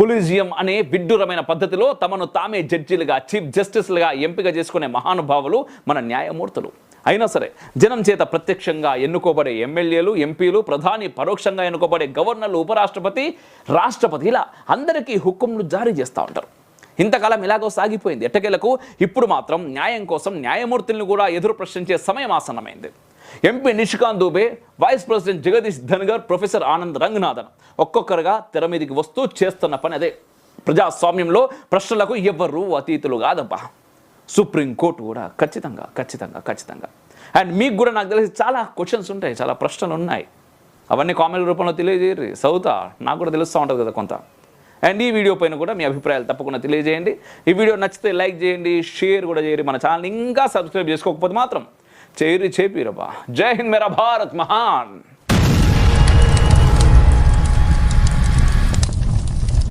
Collegium అనే విడ్డూరమైన పద్ధతిలో తమను తామే జడ్జీలుగా, చీఫ్ జస్టిస్లుగా ఎంపిక చేసుకునే మహానుభావులు మన న్యాయమూర్తులు. అయినా సరే జనం చేత ప్రత్యక్షంగా ఎన్నుకోబడే ఎమ్మెల్యేలు, ఎంపీలు, ప్రధాని, పరోక్షంగా ఎన్నుకోబడే గవర్నర్లు, ఉపరాష్ట్రపతి, రాష్ట్రపతి ఇలా అందరికీ హుకుంలు జారీ చేస్తూ ఉంటారు. ఇంతకాలం ఇలాగో సాగిపోయింది. ఎట్టకేలకు ఇప్పుడు మాత్రం న్యాయం కోసం న్యాయమూర్తులను కూడా ఎదురు ప్రశ్నించే సమయం ఆసన్నమైంది. MP Nishikant Dubey, vice president Jagdish Dhankhar, professor Anand Ranganathan ఒక్కొక్కరుగా తెర మీదికి వస్తూ చేస్తున్న పని అదే. ప్రజాస్వామ్యంలో ప్రశ్నలకు ఎవ్వరూ అతీతులు కాదబ్బా. సుప్రీంకోర్టు కూడా ఖచ్చితంగా అండ్ మీకు కూడా నాకు తెలిసి చాలా క్వశ్చన్స్ ఉంటాయి, చాలా ప్రశ్నలు ఉన్నాయి. అవన్నీ కామెంట్ రూపంలో తెలియజేయరు, చదువుతా, నాకు కూడా తెలుస్తూ ఉంటుంది కదా కొంత. అండ్ ఈ వీడియో పైన కూడా మీ అభిప్రాయాలు తప్పకుండా తెలియజేయండి. ఈ వీడియో నచ్చితే లైక్ చేయండి, షేర్ కూడా చేయండి. మన ఛానల్ ఇంకా సబ్స్క్రైబ్ చేసుకోకపోతే మాత్రం చేపిరబ్బా. జై హింద్, మేరా భారత్ మహాన్.